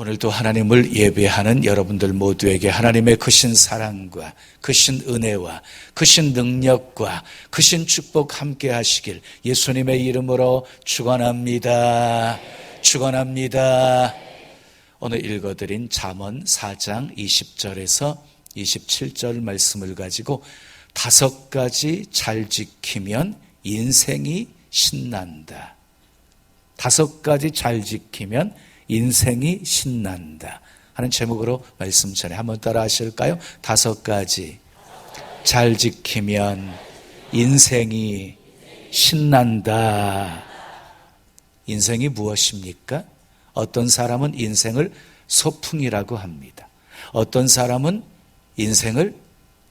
오늘도 하나님을 예배하는 여러분들 모두에게 하나님의 크신 사랑과 크신 은혜와 크신 능력과 크신 축복 함께 하시길 예수님의 이름으로 축원합니다. 축원합니다. 오늘 읽어드린 잠언 4장 20절에서 27절 말씀을 가지고 5가지 잘 지키면 인생이 신난다. 5가지 잘 지키면 인생이 신난다 하는 제목으로 말씀 전에 한번 따라 하실까요? 5가지 잘 지키면 인생이 신난다. 인생이 무엇입니까? 어떤 사람은 인생을 소풍이라고 합니다. 어떤 사람은 인생을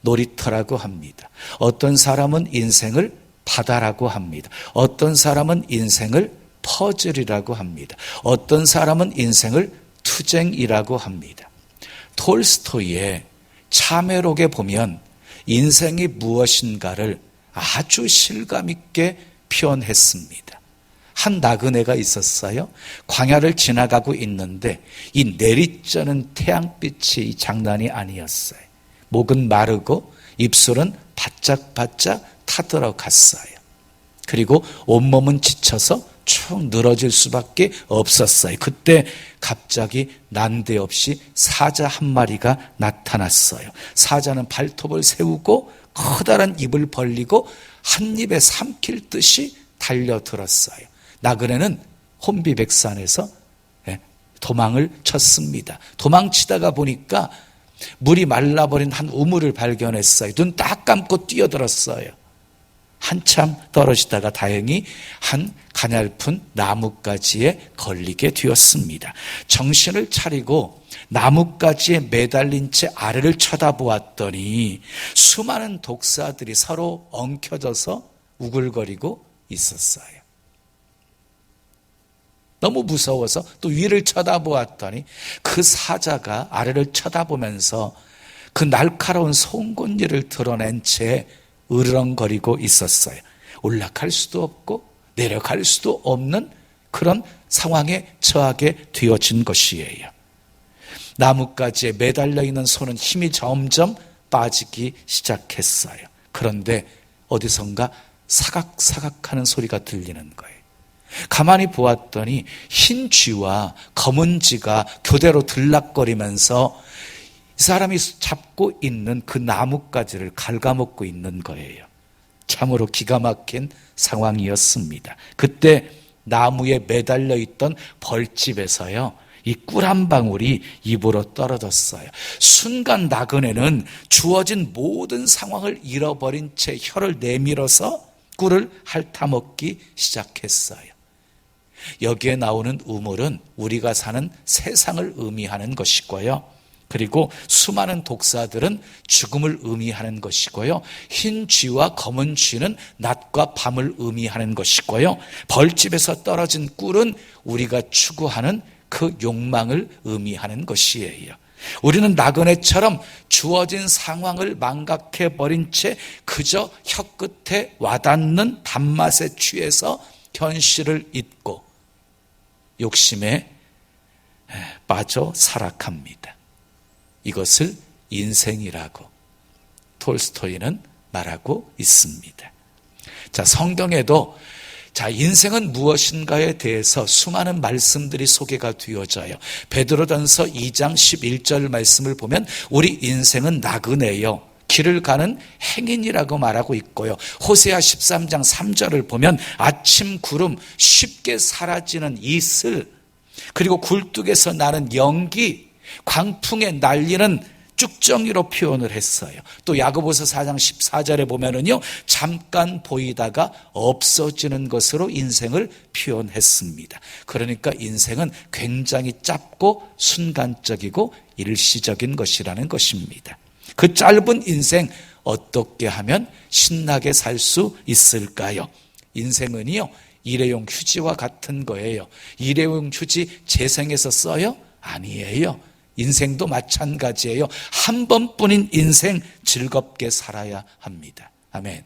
놀이터라고 합니다. 어떤 사람은 인생을 바다라고 합니다. 어떤 사람은 인생을 퍼즐이라고 합니다. 어떤 사람은 인생을 투쟁이라고 합니다. 톨스토이의 참회록에 보면 인생이 무엇인가를 아주 실감 있게 표현했습니다. 한 나그네가 있었어요. 광야를 지나가고 있는데 이 내리쬐는 태양빛이 장난이 아니었어요. 목은 마르고 입술은 바짝바짝 타들어갔어요. 그리고 온몸은 지쳐서 축 늘어질 수밖에 없었어요. 그때 갑자기 난데없이 사자 한 마리가 나타났어요. 사자는 발톱을 세우고 커다란 입을 벌리고 한 입에 삼킬 듯이 달려들었어요. 나그네는 혼비백산에서 도망을 쳤습니다. 도망치다가 보니까 물이 말라버린 한 우물을 발견했어요. 눈 딱 감고 뛰어들었어요. 한참 떨어지다가 다행히 한 가냘픈 나뭇가지에 걸리게 되었습니다. 정신을 차리고 나뭇가지에 매달린 채 아래를 쳐다보았더니 수많은 독사들이 서로 엉켜져서 우글거리고 있었어요. 너무 무서워서 또 위를 쳐다보았더니 그 사자가 아래를 쳐다보면서 그 날카로운 송곳니를 드러낸 채 으르렁거리고 있었어요. 올라갈 수도 없고 내려갈 수도 없는 그런 상황에 처하게 되어진 것이에요. 나뭇가지에 매달려 있는 손은 힘이 점점 빠지기 시작했어요. 그런데 어디선가 사각사각하는 소리가 들리는 거예요. 가만히 보았더니 흰 쥐와 검은 쥐가 교대로 들락거리면서 이 사람이 잡고 있는 그 나뭇가지를 갉아먹고 있는 거예요. 참으로 기가 막힌 상황이었습니다. 그때 나무에 매달려 있던 벌집에서요, 이 꿀 한 방울이 입으로 떨어졌어요. 순간 나그네는 주어진 모든 상황을 잃어버린 채 혀를 내밀어서 꿀을 핥아먹기 시작했어요. 여기에 나오는 우물은 우리가 사는 세상을 의미하는 것이고요. 그리고 수많은 독사들은 죽음을 의미하는 것이고요. 흰 쥐와 검은 쥐는 낮과 밤을 의미하는 것이고요. 벌집에서 떨어진 꿀은 우리가 추구하는 그 욕망을 의미하는 것이에요. 우리는 나그네처럼 주어진 상황을 망각해버린 채 그저 혀끝에 와닿는 단맛에 취해서 현실을 잊고 욕심에 빠져 살아갑니다. 이것을 인생이라고 톨스토이는 말하고 있습니다. 자, 성경에도 인생은 무엇인가에 대해서 수많은 말씀들이 소개가 되어져요. 베드로전서 2장 11절 말씀을 보면 우리 인생은 나그네요, 길을 가는 행인이라고 말하고 있고요. 호세아 13장 3절을 보면 아침 구름, 쉽게 사라지는 이슬, 그리고 굴뚝에서 나는 연기, 광풍에 날리는 쭉정이로 표현을 했어요. 또 야고보서 4장 14절에 보면은요, 잠깐 보이다가 없어지는 것으로 인생을 표현했습니다. 그러니까 인생은 굉장히 짧고 순간적이고 일시적인 것이라는 것입니다. 그 짧은 인생 어떻게 하면 신나게 살 수 있을까요? 인생은요, 일회용 휴지와 같은 거예요. 일회용 휴지 재생해서 써요? 아니에요. 인생도 마찬가지예요. 한 번뿐인 인생 즐겁게 살아야 합니다. 아멘.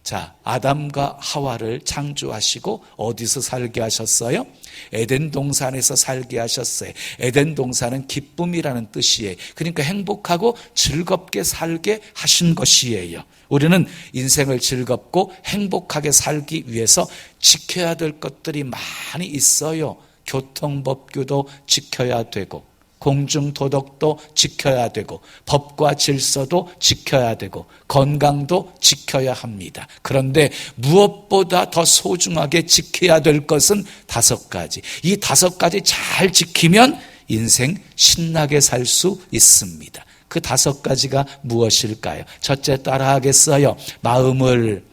자, 아담과 하와를 창조하시고 어디서 살게 하셨어요? 에덴 동산에서 살게 하셨어요. 에덴 동산은 기쁨이라는 뜻이에요. 그러니까 행복하고 즐겁게 살게 하신 것이에요. 우리는 인생을 즐겁고 행복하게 살기 위해서 지켜야 될 것들이 많이 있어요. 교통법규도 지켜야 되고, 공중도덕도 지켜야 되고, 법과 질서도 지켜야 되고, 건강도 지켜야 합니다. 그런데 무엇보다 더 소중하게 지켜야 될 것은 5가지. 이 5가지 잘 지키면 인생 신나게 살 수 있습니다. 그 5가지가 무엇일까요? 첫째, 따라 하겠어요? 마음을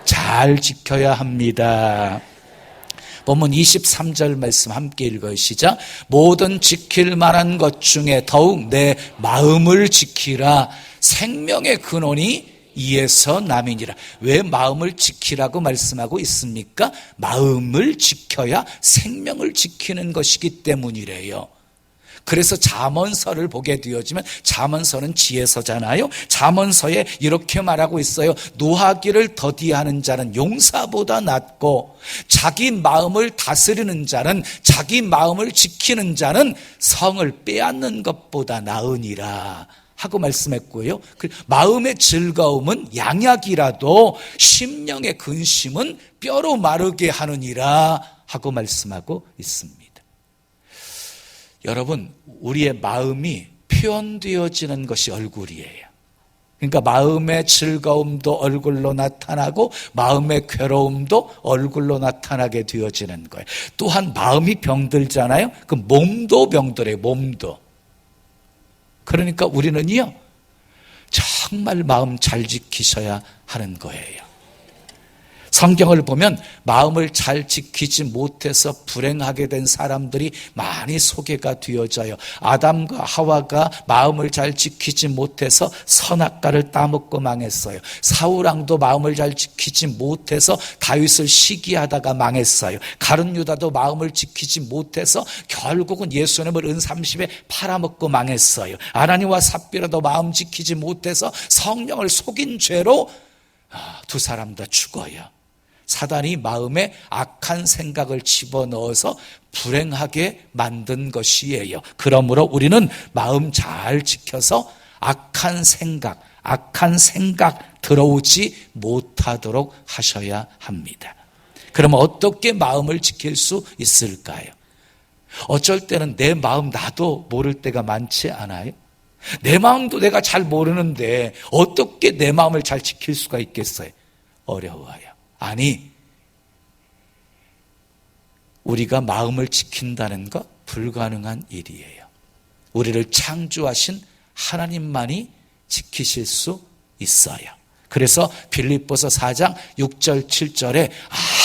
잘 지켜야 합니다. 본문 23절 말씀 함께 읽어요. 시작. 모든 지킬 만한 것 중에 더욱 내 마음을 지키라. 생명의 근원이 이에서 남이니라. 왜 마음을 지키라고 말씀하고 있습니까? 마음을 지켜야 생명을 지키는 것이기 때문이래요. 그래서 잠언서를 보게 되어지면, 잠언서는 지혜서잖아요. 잠언서에 이렇게 말하고 있어요. 노하기를 더디하는 자는 용사보다 낫고, 자기 마음을 다스리는 자는, 자기 마음을 지키는 자는 성을 빼앗는 것보다 나으니라 하고 말씀했고요. 마음의 즐거움은 양약이라도 심령의 근심은 뼈로 마르게 하느니라 하고 말씀하고 있습니다. 여러분, 우리의 마음이 표현되어지는 것이 얼굴이에요. 그러니까 마음의 즐거움도 얼굴로 나타나고 마음의 괴로움도 얼굴로 나타나게 되어지는 거예요. 또한 마음이 병들잖아요. 그 몸도 병들어요. 몸도. 그러니까 우리는요, 정말 마음 잘 지키셔야 하는 거예요. 성경을 보면 마음을 잘 지키지 못해서 불행하게 된 사람들이 많이 소개가 되어져요. 아담과 하와가 마음을 잘 지키지 못해서 선악과를 따먹고 망했어요. 사울왕도 마음을 잘 지키지 못해서 다윗을 시기하다가 망했어요. 가룟 유다도 마음을 지키지 못해서 결국은 예수님을 은30에 팔아먹고 망했어요. 아나니와 삽비라도 마음 지키지 못해서 성령을 속인 죄로 2사람 다 죽어요. 사단이 마음에 악한 생각을 집어넣어서 불행하게 만든 것이에요. 그러므로 우리는 마음 잘 지켜서 악한 생각 들어오지 못하도록 하셔야 합니다. 그러면 어떻게 마음을 지킬 수 있을까요? 어쩔 때는 내 마음 나도 모를 때가 많지 않아요? 내 마음도 내가 잘 모르는데 어떻게 내 마음을 잘 지킬 수가 있겠어요? 어려워요. 아니, 우리가 마음을 지킨다는 것 불가능한 일이에요. 우리를 창조하신 하나님만이 지키실 수 있어요. 그래서 빌립보서 4장 6절 7절에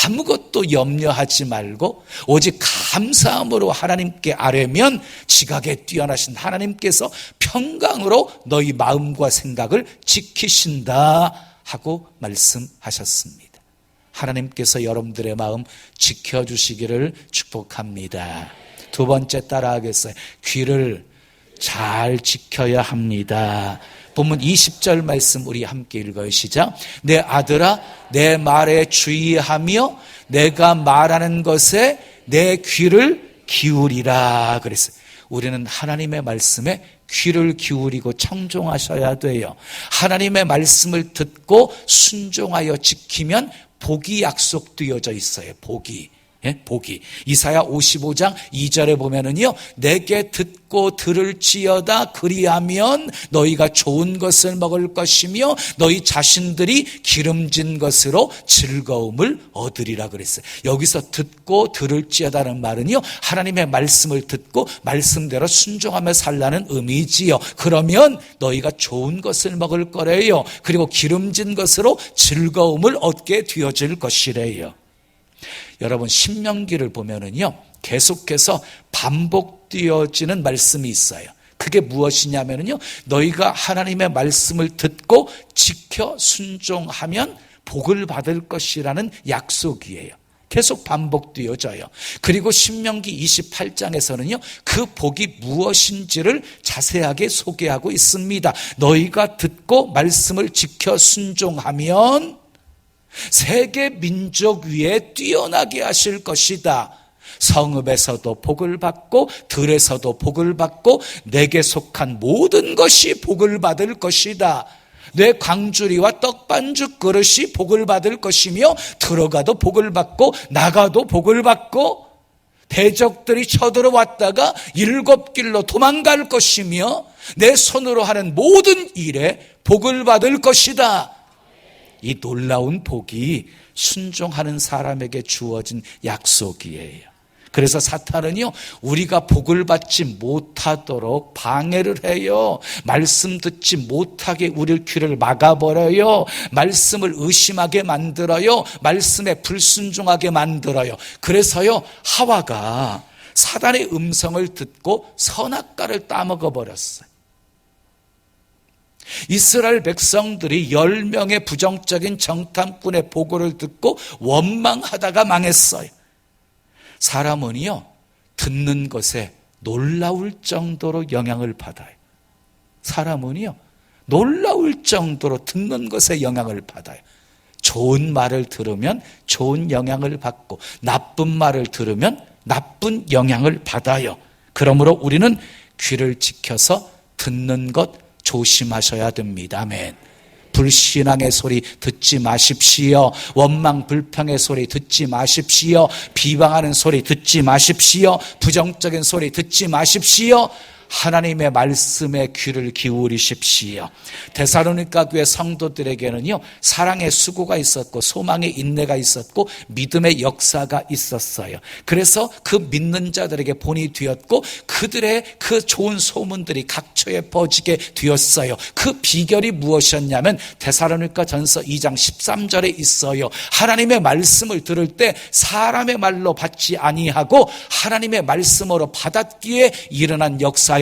아무것도 염려하지 말고 오직 감사함으로 하나님께 아뢰면 지각에 뛰어나신 하나님께서 평강으로 너희 마음과 생각을 지키신다 하고 말씀하셨습니다. 하나님께서 여러분들의 마음 지켜주시기를 축복합니다. 2번째 따라하겠어요? 귀를 잘 지켜야 합니다. 본문 20절 말씀 우리 함께 읽어요. 시작. 내 아들아 내 말에 주의하며 내가 말하는 것에 내 귀를 기울이라 그랬어요. 우리는 하나님의 말씀에 귀를 기울이고 청종하셔야 돼요. 하나님의 말씀을 듣고 순종하여 지키면 복이 약속되어져 있어요. 복이. 복이. 이사야 55장 2절에 보면은요, 내게 듣고 들을지어다 그리하면 너희가 좋은 것을 먹을 것이며 너희 자신들이 기름진 것으로 즐거움을 얻으리라 그랬어요. 여기서 듣고 들을지어다는 말은요, 하나님의 말씀을 듣고 말씀대로 순종하며 살라는 의미지요. 그러면 너희가 좋은 것을 먹을 거래요. 그리고 기름진 것으로 즐거움을 얻게 되어질 것이래요. 여러분, 신명기를 보면은요, 계속해서 반복되어지는 말씀이 있어요. 그게 무엇이냐면요, 너희가 하나님의 말씀을 듣고 지켜 순종하면 복을 받을 것이라는 약속이에요. 계속 반복되어져요. 그리고 신명기 28장에서는요, 그 복이 무엇인지를 자세하게 소개하고 있습니다. 너희가 듣고 말씀을 지켜 순종하면 세계 민족 위에 뛰어나게 하실 것이다. 성읍에서도 복을 받고 들에서도 복을 받고 내게 속한 모든 것이 복을 받을 것이다. 내 광주리와 떡반죽 그릇이 복을 받을 것이며 들어가도 복을 받고 나가도 복을 받고 대적들이 쳐들어왔다가 7길로 도망갈 것이며 내 손으로 하는 모든 일에 복을 받을 것이다. 이 놀라운 복이 순종하는 사람에게 주어진 약속이에요. 그래서 사탄은요, 우리가 복을 받지 못하도록 방해를 해요. 말씀 듣지 못하게 우리 귀를 막아버려요. 말씀을 의심하게 만들어요. 말씀에 불순종하게 만들어요. 그래서요, 하와가 사단의 음성을 듣고 선악과를 따먹어 버렸어요. 이스라엘 백성들이 10명의 부정적인 정탐꾼의 보고를 듣고 원망하다가 망했어요. 사람은요, 듣는 것에 놀라울 정도로 영향을 받아요. 사람은요, 놀라울 정도로 듣는 것에 영향을 받아요. 좋은 말을 들으면 좋은 영향을 받고 나쁜 말을 들으면 나쁜 영향을 받아요. 그러므로 우리는 귀를 지켜서 듣는 것 조심하셔야 됩니다. 아멘. 불신앙의 소리 듣지 마십시오. 원망 불평의 소리 듣지 마십시오. 비방하는 소리 듣지 마십시오. 부정적인 소리 듣지 마십시오. 하나님의 말씀에 귀를 기울이십시오. 데살로니가 교회 성도들에게는요, 사랑의 수고가 있었고 소망의 인내가 있었고 믿음의 역사가 있었어요. 그래서 그 믿는 자들에게 본이 되었고 그들의 그 좋은 소문들이 각처에 퍼지게 되었어요. 그 비결이 무엇이었냐면 데살로니가 전서 2장 13절에 있어요. 하나님의 말씀을 들을 때 사람의 말로 받지 아니하고 하나님의 말씀으로 받았기에 일어난 역사였어요.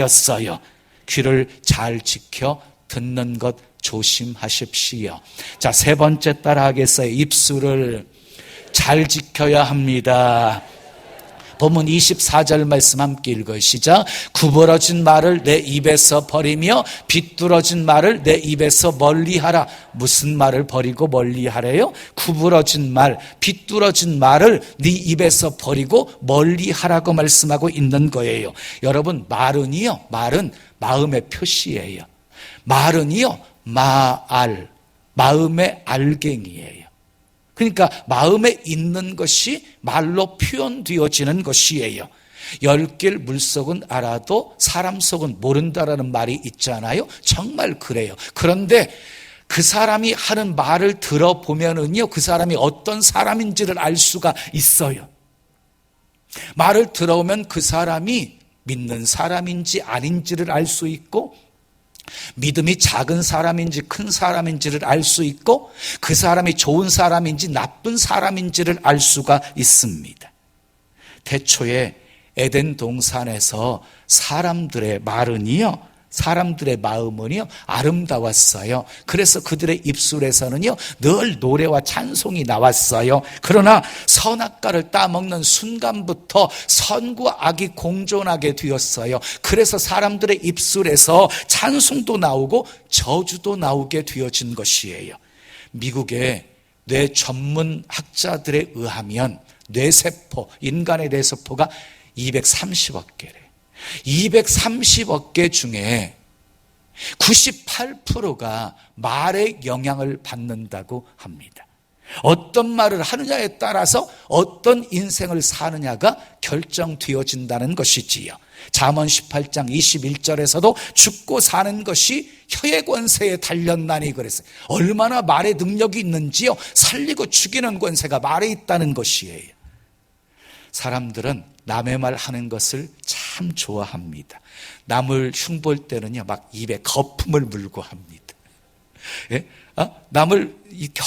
귀를 잘 지켜 듣는 것 조심하십시오. 자, 세 번째 따라하겠어요. 입술을 잘 지켜야 합니다. 본문 24절 말씀 함께 읽어요. 시작. 구부러진 말을 내 입에서 버리며 비뚤어진 말을 내 입에서 멀리하라. 무슨 말을 버리고 멀리하래요? 구부러진 말, 비뚤어진 말을 네 입에서 버리고 멀리하라고 말씀하고 있는 거예요. 여러분, 말은요, 말은 마음의 표시예요. 말은요, 마음의 알갱이에요. 그러니까 마음에 있는 것이 말로 표현되어지는 것이에요. 10길 물속은 알아도 사람 속은 모른다라는 말이 있잖아요. 정말 그래요. 그런데 그 사람이 하는 말을 들어보면은요, 그 사람이 어떤 사람인지를 알 수가 있어요. 말을 들어오면 그 사람이 믿는 사람인지 아닌지를 알 수 있고, 믿음이 작은 사람인지 큰 사람인지를 알 수 있고, 그 사람이 좋은 사람인지 나쁜 사람인지를 알 수가 있습니다. 태초에 에덴 동산에서 사람들의 마음은요 아름다웠어요. 그래서 그들의 입술에서는요 늘 노래와 찬송이 나왔어요. 그러나 선악과를 따먹는 순간부터 선과 악이 공존하게 되었어요. 그래서 사람들의 입술에서 찬송도 나오고 저주도 나오게 되어진 것이에요. 미국의 뇌 전문 학자들에 의하면 뇌세포, 인간의 뇌세포가 230억 개래요. 230억 개 중에 98%가 말의 영향을 받는다고 합니다. 어떤 말을 하느냐에 따라서 어떤 인생을 사느냐가 결정되어진다는 것이지요. 잠언 18장 21절에서도 죽고 사는 것이 혀의 권세에 달렸나니 그랬어요. 얼마나 말의 능력이 있는지요. 살리고 죽이는 권세가 말에 있다는 것이에요. 사람들은 남의 말 하는 것을 참 좋아합니다. 남을 흉볼 때는요, 막 입에 거품을 물고 합니다. 예? 남을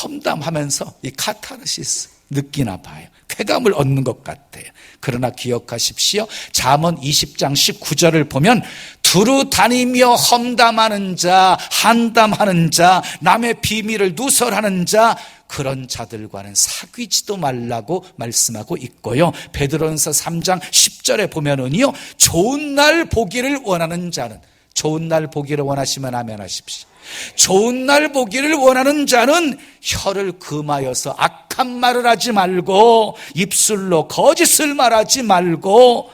험담하면서 이 카타르시스 느끼나 봐요. 쾌감을 얻는 것 같아요. 그러나 기억하십시오. 잠언 20장 19절을 보면 두루 다니며 험담하는 자, 한담하는 자, 남의 비밀을 누설하는 자, 그런 자들과는 사귀지도 말라고 말씀하고 있고요. 베드로전서 3장 10절에 보면은요, 좋은 날 보기를 원하는 자는, 좋은 날 보기를 원하시면 아멘 하십시오. 좋은 날 보기를 원하는 자는 혀를 금하여서 악한 말을 하지 말고 입술로 거짓을 말하지 말고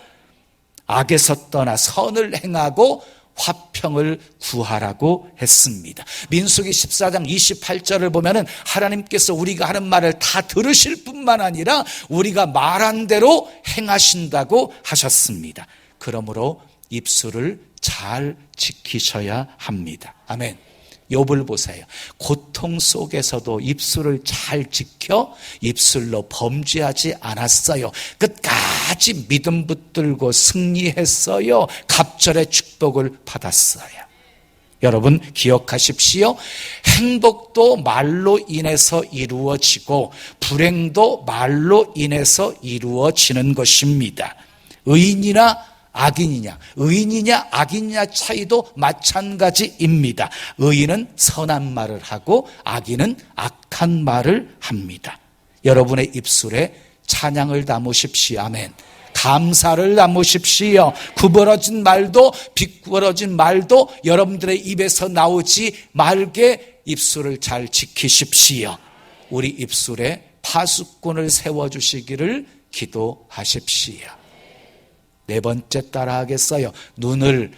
악에서 떠나 선을 행하고 화평을 구하라고 했습니다. 민수기 14장 28절을 보면은 하나님께서 우리가 하는 말을 다 들으실 뿐만 아니라 우리가 말한 대로 행하신다고 하셨습니다. 그러므로 입술을 잘 지키셔야 합니다. 아멘. 욥을 보세요. 고통 속에서도 입술을 잘 지켜 입술로 범죄하지 않았어요. 끝까지 믿음 붙들고 승리했어요. 갑절의 축복을 받았어요. 여러분 기억하십시오. 행복도 말로 인해서 이루어지고 불행도 말로 인해서 이루어지는 것입니다. 의인이나 악인이냐, 의인이냐 악인이냐 차이도 마찬가지입니다. 의인은 선한 말을 하고 악인은 악한 말을 합니다. 여러분의 입술에 찬양을 담으십시오. 아멘. 감사를 담으십시오. 구부러진 말도 비꾸러진 말도 여러분들의 입에서 나오지 말게 입술을 잘 지키십시오. 우리 입술에 파수꾼을 세워주시기를 기도하십시오. 네 번째 따라하겠어요. 눈을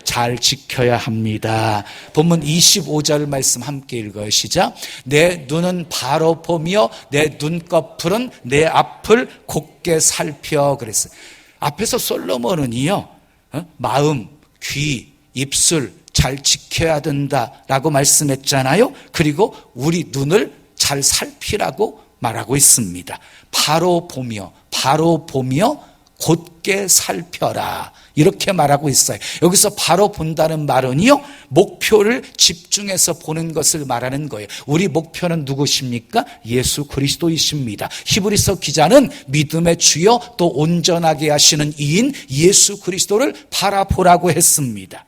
잘 지켜야 합니다. 본문 25절 말씀 함께 읽어요. 시작. 내 눈은 바로 보며 내 눈꺼풀은 내 앞을 곱게 살펴 그랬어요. 앞에서 솔로몬은요, 마음, 귀, 입술 잘 지켜야 된다라고 말씀했잖아요. 그리고 우리 눈을 잘 살피라고 말하고 있습니다. 바로 보며 곧게 살펴라 이렇게 말하고 있어요. 여기서 바로 본다는 말은요, 목표를 집중해서 보는 것을 말하는 거예요. 우리 목표는 누구십니까? 예수 그리스도이십니다. 히브리서 기자는 믿음의 주요 또 온전하게 하시는 이인 예수 그리스도를 바라보라고 했습니다.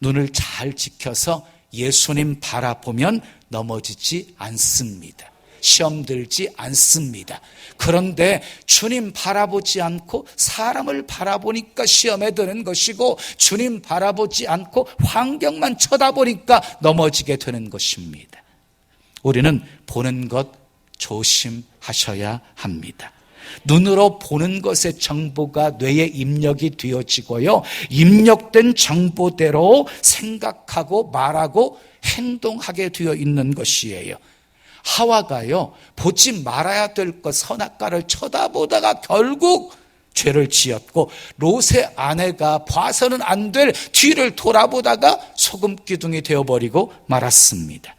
눈을 잘 지켜서 예수님 바라보면 넘어지지 않습니다. 시험 들지 않습니다. 그런데 주님 바라보지 않고 사람을 바라보니까 시험에 드는 것이고 주님 바라보지 않고 환경만 쳐다보니까 넘어지게 되는 것입니다. 우리는 보는 것 조심하셔야 합니다. 눈으로 보는 것의 정보가 뇌에 입력이 되어지고요, 입력된 정보대로 생각하고 말하고 행동하게 되어 있는 것이에요. 하와가요, 보지 말아야 될 것 선악과를 쳐다보다가 결국 죄를 지었고, 롯의 아내가 봐서는 안 될 뒤를 돌아보다가 소금기둥이 되어버리고 말았습니다.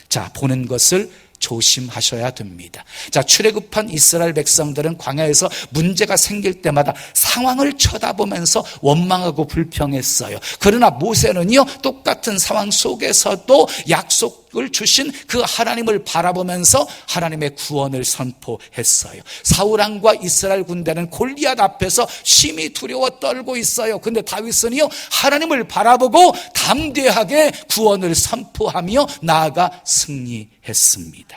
자, 보는 것을 조심하셔야 됩니다. 자, 출애굽한 이스라엘 백성들은 광야에서 문제가 생길 때마다 상황을 쳐다보면서 원망하고 불평했어요. 그러나 모세는요, 똑같은 상황 속에서도 약속을 주신 그 하나님을 바라보면서 하나님의 구원을 선포했어요. 사울왕과 이스라엘 군대는 골리앗 앞에서 심히 두려워 떨고 있어요. 근데 다윗은요, 하나님을 바라보고 담대하게 구원을 선포하며 나아가 승리했습니다.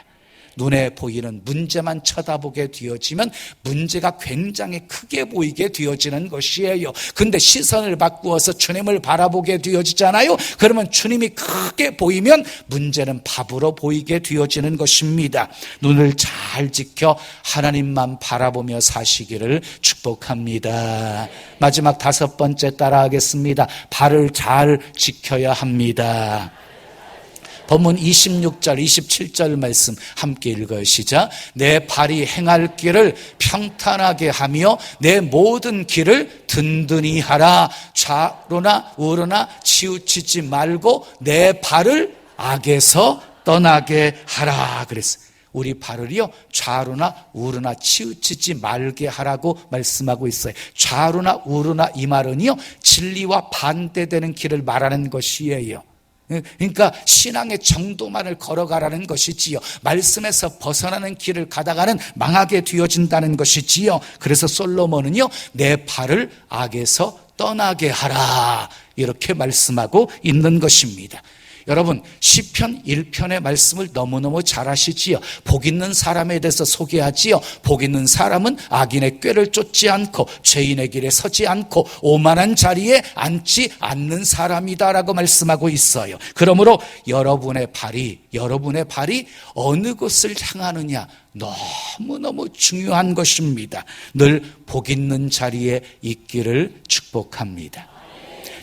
눈에 보이는 문제만 쳐다보게 되어지면 문제가 굉장히 크게 보이게 되어지는 것이에요. 근데 시선을 바꾸어서 주님을 바라보게 되어지잖아요. 그러면 주님이 크게 보이면 문제는 밥으로 보이게 되어지는 것입니다. 눈을 잘 지켜 하나님만 바라보며 사시기를 축복합니다. 마지막 다섯 번째 따라하겠습니다. 발을 잘 지켜야 합니다. 본문 26절 27절 말씀 함께 읽어요. 시작. 내 발이 행할 길을 평탄하게 하며 내 모든 길을 든든히 하라. 좌로나 우로나 치우치지 말고 내 발을 악에서 떠나게 하라 그랬어요. 우리 발을요, 좌로나 우로나 치우치지 말게 하라고 말씀하고 있어요. 좌로나 우로나 이 말은요, 진리와 반대되는 길을 말하는 것이에요. 그러니까 신앙의 정도만을 걸어가라는 것이지요. 말씀에서 벗어나는 길을 가다가는 망하게 되어진다는 것이지요. 그래서 솔로몬은요, 내 발을 악에서 떠나게 하라 이렇게 말씀하고 있는 것입니다. 여러분 시편 1편의 말씀을 너무너무 잘 아시지요. 복 있는 사람에 대해서 소개하지요. 복 있는 사람은 악인의 꾀를 쫓지 않고 죄인의 길에 서지 않고 오만한 자리에 앉지 않는 사람이다라고 말씀하고 있어요. 그러므로 여러분의 발이 어느 곳을 향하느냐 너무너무 중요한 것입니다. 늘 복 있는 자리에 있기를 축복합니다.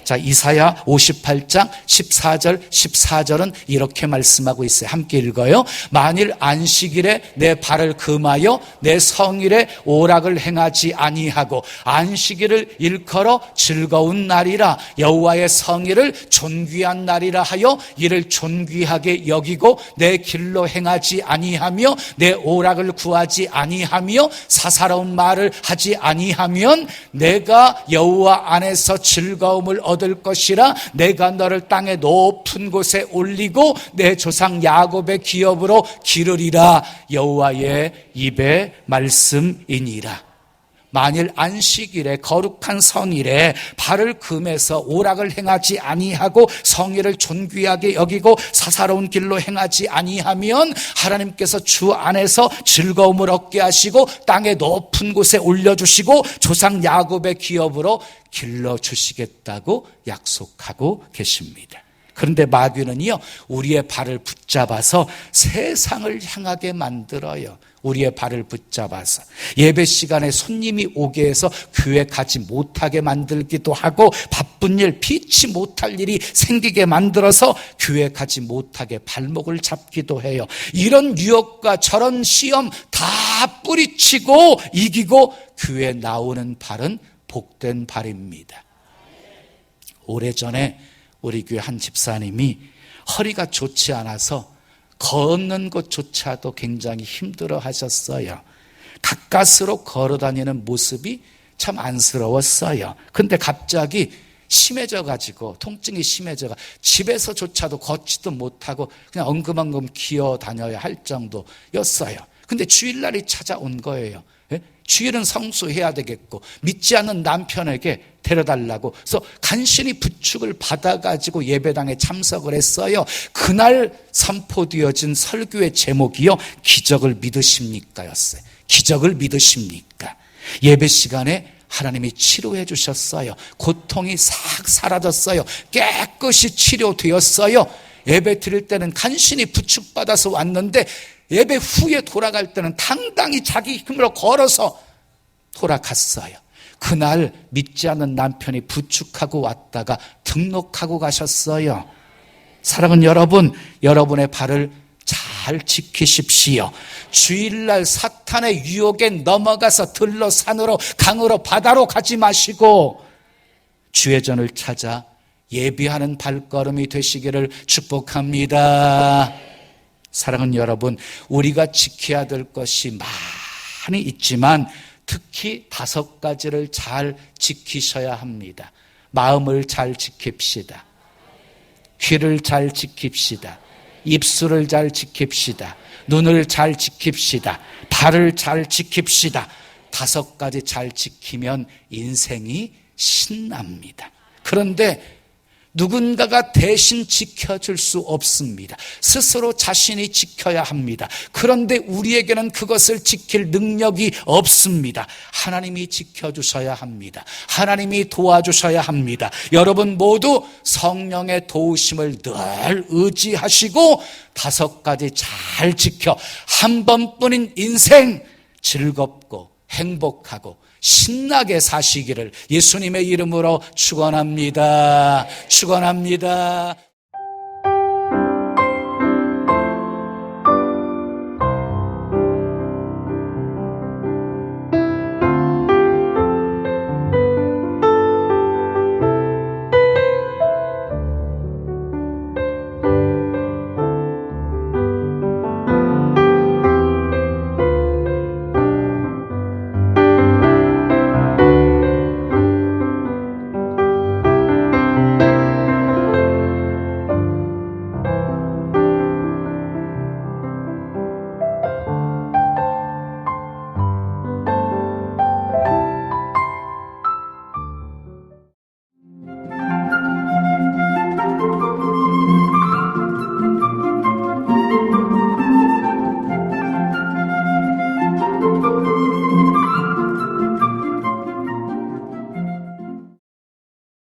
자, 이사야 58장 14절 14절은 이렇게 말씀하고 있어요. 함께 읽어요. 만일 안식일에 내 발을 금하여 내 성일에 오락을 행하지 아니하고 안식일을 일컬어 즐거운 날이라 여호와의 성일을 존귀한 날이라 하여 이를 존귀하게 여기고 내 길로 행하지 아니하며 내 오락을 구하지 아니하며 사사로운 말을 하지 아니하면 내가 여호와 안에서 즐거움을 얻을 것이라 내가 너를 땅의 높은 곳에 올리고 내 조상 야곱의 기업으로 기르리라 여호와의 입의 말씀이니라. 만일 안식일에 거룩한 성일에 발을 금해서 오락을 행하지 아니하고 성일을 존귀하게 여기고 사사로운 길로 행하지 아니하면 하나님께서 주 안에서 즐거움을 얻게 하시고 땅의 높은 곳에 올려주시고 조상 야곱의 기업으로 길러주시겠다고 약속하고 계십니다. 그런데 마귀는요 우리의 발을 붙잡아서 세상을 향하게 만들어요. 우리의 발을 붙잡아서 예배 시간에 손님이 오게 해서 교회 가지 못하게 만들기도 하고 바쁜 일 피치 못할 일이 생기게 만들어서 교회 가지 못하게 발목을 잡기도 해요. 이런 유혹과 저런 시험 다 뿌리치고 이기고 교회에 나오는 발은 복된 발입니다. 오래전에 우리 교회 한 집사님이 허리가 좋지 않아서 걷는 것조차도 굉장히 힘들어 하셨어요. 가까스로 걸어 다니는 모습이 참 안쓰러웠어요. 근데 갑자기 심해져가지고 통증이 심해져가 집에서조차도 걷지도 못하고 그냥 엉금엉금 기어 다녀야 할 정도였어요. 근데 주일날이 찾아온 거예요. 주일은 성수해야 되겠고 믿지 않는 남편에게 데려달라고 그래서 간신히 부축을 받아가지고 예배당에 참석을 했어요. 그날 선포되어진 설교의 제목이요 기적을 믿으십니까 였어요. 기적을 믿으십니까? 예배 시간에 하나님이 치료해 주셨어요. 고통이 싹 사라졌어요. 깨끗이 치료되었어요. 예배 드릴 때는 간신히 부축받아서 왔는데 예배 후에 돌아갈 때는 당당히 자기 힘으로 걸어서 돌아갔어요. 그날 믿지 않는 남편이 부축하고 왔다가 등록하고 가셨어요. 사랑하는 여러분, 여러분의 발을 잘 지키십시오. 주일날 사탄의 유혹에 넘어가서 들러 산으로 강으로 바다로 가지 마시고 주의 전을 찾아 예비하는 발걸음이 되시기를 축복합니다. 사랑하는 여러분, 우리가 지켜야 될 것이 많이 있지만 특히 5가지를 잘 지키셔야 합니다. 마음을 잘 지킵시다. 귀를 잘 지킵시다. 입술을 잘 지킵시다. 눈을 잘 지킵시다. 발을 잘 지킵시다. 5가지 잘 지키면 인생이 신납니다. 그런데 누군가가 대신 지켜줄 수 없습니다. 스스로 자신이 지켜야 합니다. 그런데 우리에게는 그것을 지킬 능력이 없습니다. 하나님이 지켜주셔야 합니다. 하나님이 도와주셔야 합니다. 여러분 모두 성령의 도우심을 늘 의지하시고 5가지 잘 지켜 한 번뿐인 인생 즐겁고 행복하고 신나게 사시기를 예수님의 이름으로 축원합니다. 축원합니다.